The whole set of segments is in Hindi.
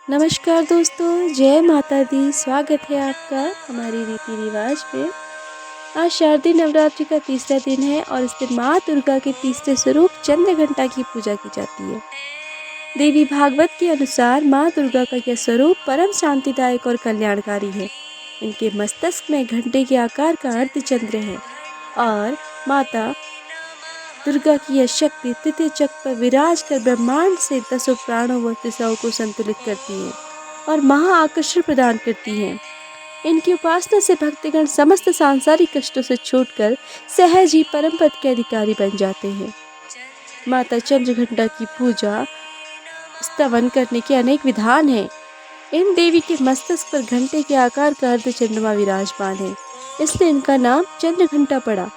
नमस्कार दोस्तों, जय माता दी। स्वागत है आपका हमारी रीति रिवाज में। आज शारदीय नवरात्रि का तीसरा दिन है और इस दिन माँ दुर्गा के तीसरे स्वरूप चंद्रघंटा की पूजा की जाती है। देवी भागवत के अनुसार माँ दुर्गा का यह स्वरूप परम शांतिदायक और कल्याणकारी है। इनके मस्तक में घंटे के आकार का अर्धचंद्र है और माता दुर्गा की यह शक्ति तृतीय चक्र पर विराज कर ब्रह्मांड से दसों प्राणों व दिशाओं को संतुलित करती है और महा आकर्षण प्रदान करती है। इनकी उपासना से भक्तगण समस्त सांसारिक कष्टों से छूटकर सहज ही परम पद के अधिकारी बन जाते हैं। माता चंद्रघंटा की पूजा स्तवन करने के अनेक विधान हैं। इन देवी के मस्तक पर घंटे के आकार का अर्धचंद्रमा विराजमान है, इसलिए इनका नाम चंद्रघंटा पड़ा।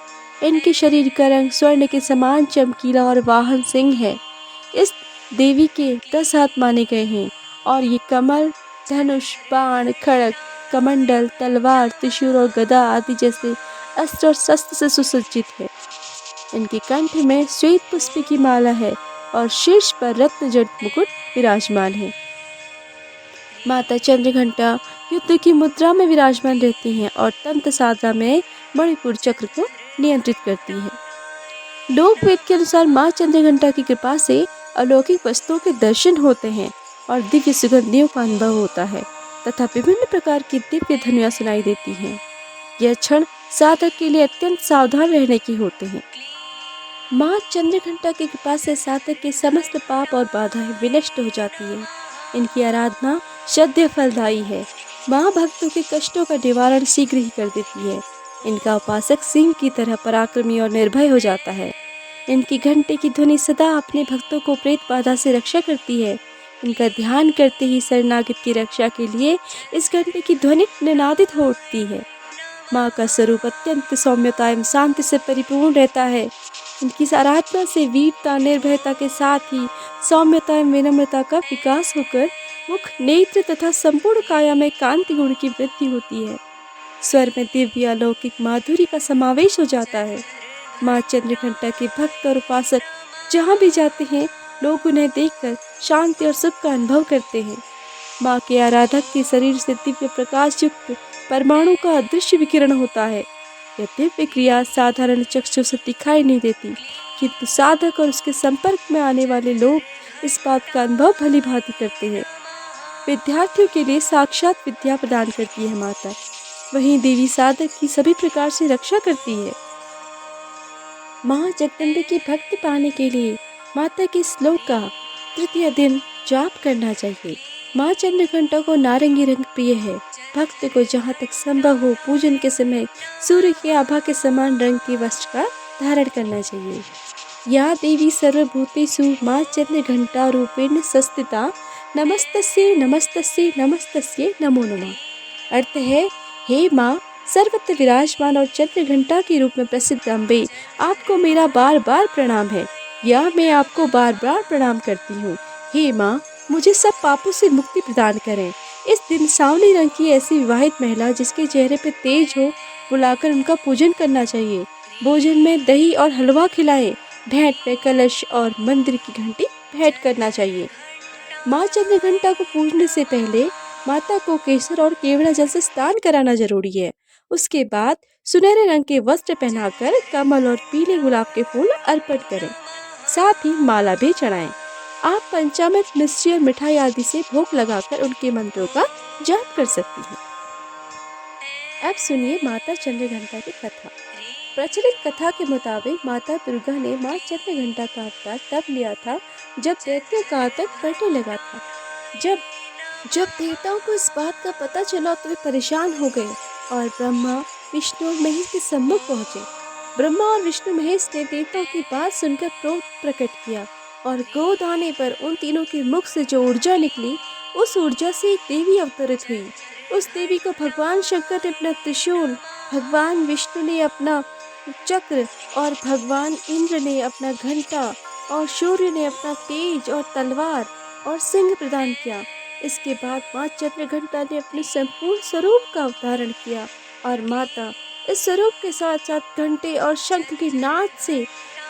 इनके शरीर का रंग स्वर्ण के समान चमकीला और वाहन सिंह है। इस देवी के 10 हाथ माने गए हैं और ये कमल, धनुष, बाण, खड़ग, कमंडल, तलवार, त्रिशूल और गदा आदि जैसे अस्त्र और शस्त्र से सुसज्जित है। इनके कंठ में श्वेत पुष्प की माला है और शीर्ष पर रत्न जड़ित मुकुट विराजमान है। माता चंद्रघंटा युद्ध की मुद्रा में विराजमान रहती हैं और तंत्र साधना में मणिपुर चक्र को नियंत्रित करती है। लोकवेद के अनुसार माँ चंद्रघंटा की कृपा से अलौकिक वस्तुओं के दर्शन होते हैं और दिव्य सुगंधियों का अनुभव होता है तथा विभिन्न प्रकार की दिव्य ध्वनियां सुनाई देती हैं। यह क्षण साधक के लिए अत्यंत सावधान रहने की होते हैं। माँ चंद्रघंटा की कृपा से साधक के समस्त पाप और बाधाएं विनष्ट हो जाती है। इनकी आराधना श्रद्धेय फलदायी है। माँ भक्तों के कष्टों का निवारण शीघ्र ही कर देती है। इनका उपासक सिंह की तरह पराक्रमी और निर्भय हो जाता है। इनकी घंटे की ध्वनि सदा अपने भक्तों को प्रेत बाधा से रक्षा करती है। इनका ध्यान करते ही शरणागत की रक्षा के लिए इस घंटे की ध्वनि निनादित हो उठती है। माँ का स्वरूप अत्यंत सौम्यता एवं शांति से परिपूर्ण रहता है। इनकी आराधना से वीरता, निर्भयता के साथ ही सौम्यता एवं विनम्रता का विकास होकर मुख, नेत्र तथा संपूर्ण काया में कांति गुण की वृद्धि होती है। स्वर में दिव्य अलौकिक माधुरी का समावेश हो जाता है। माँ चंद्रघंटा के भक्त और उपासक जहाँ भी जाते हैं, लोग उन्हें देखकर शांति और सुख का अनुभव करते हैं। माँ के आराधक के शरीर से दिव्य प्रकाश युक्त परमाणु का अदृश्य विकिरण होता है। यह दिव्य क्रिया साधारण चक्षु से दिखाई नहीं देती, किंतु साधक और उसके संपर्क में आने वाले लोग इस बात का अनुभव भली भांति करते हैं। विद्यार्थियों के लिए साक्षात विद्या प्रदान करती है माता। वहीं देवी साधक की सभी प्रकार से रक्षा करती है। माँ जगदम्बे की भक्ति पाने के लिए माता के श्लोक का तृतीय दिन जाप करना चाहिए। माँ चंद्रघंटा को नारंगी रंग प्रिय है। भक्त को जहाँ तक संभव हो पूजन के समय सूर्य की आभा के समान रंग के वस्त्र का धारण करना चाहिए। या देवी सर्वभूतेषु माँ चंद्रघंटा रूपेण संस्थिता नमस्तस्यै नमस्तस्यै नमस्तस्यै नमो नमः। अर्थ है, हे माँ सर्वत्र विराजमान और चंद्रघंटा के रूप में प्रसिद्ध अम्बे, आपको मेरा बार बार प्रणाम है या मैं आपको बार बार प्रणाम करती हूँ। हे माँ, मुझे सब पापों से मुक्ति प्रदान करें। इस दिन सांवली रंग की ऐसी विवाहित महिला जिसके चेहरे पे तेज हो, बुलाकर उनका पूजन करना चाहिए। भोजन में दही और हलवा खिलाएं। भेंट में कलश और मंदिर की घंटी भेंट करना चाहिए। माँ चंद्रघंटा को पूजने से पहले माता को केसर और केवड़ा जल से स्नान कराना जरूरी है। उसके बाद सुनहरे रंग के वस्त्र पहनाकर कमल और पीले गुलाब के फूल अर्पण करें। साथ ही माला भी चढ़ाएं। आप पंचामृत, मिश्री और मिठाई आदि से भोग लगाकर उनके मंत्रों का जाप कर सकती हैं। अब सुनिए माता चंद्रघंटा की कथा। प्रचलित कथा के मुताबिक माता दुर्गा ने माँ चंद्रघंटा का अवतार तब लिया था जब दैत्यों का आतंक बढ़ने लगा था। जब देवताओं को इस बात का पता चला तो वे परेशान हो गए और ब्रह्मा, विष्णु और महेश के सम्मुख पहुँचे। ब्रह्मा और विष्णु महेश ने देवताओं की बात सुनकर क्रोध प्रकट किया और क्रोध आने पर उन तीनों के मुख से जो ऊर्जा निकली, उस ऊर्जा से एक देवी अवतरित हुई। उस देवी को भगवान शंकर ने अपना त्रिशूल, भगवान विष्णु ने अपना चक्र और भगवान इंद्र ने अपना घंटा और सूर्य ने अपना तेज और तलवार और सिंह प्रदान किया। इसके बाद माँ चंद्रघंटा ने अपने संपूर्ण स्वरूप का अवतारण किया और माता इस स्वरूप के साथ साथ घंटे और शंख की नाद से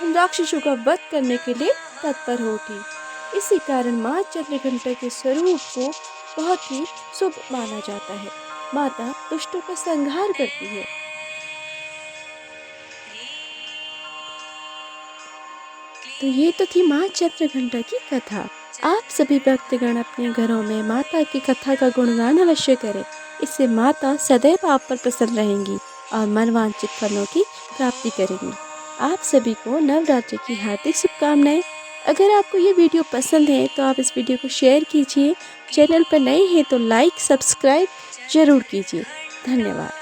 उन राक्षसों का वध करने के लिए तत्पर हो उठी। इसी कारण माँ चंद्रघंटा के स्वरूप को बहुत ही शुभ माना जाता है। माता दुष्टों का संहार करती है। तो ये तो थी माँ चंद्रघंटा की कथा। आप सभी भक्तगण अपने घरों में माता की कथा का गुणगान अवश्य करें। इससे माता सदैव आप पर प्रसन्न रहेंगी और मनवांछित फलों की प्राप्ति करेंगी। आप सभी को नवरात्रि की हार्दिक शुभकामनाएं। अगर आपको ये वीडियो पसंद है तो आप इस वीडियो को शेयर कीजिए। चैनल पर नए हैं तो लाइक सब्सक्राइब जरूर कीजिए। धन्यवाद।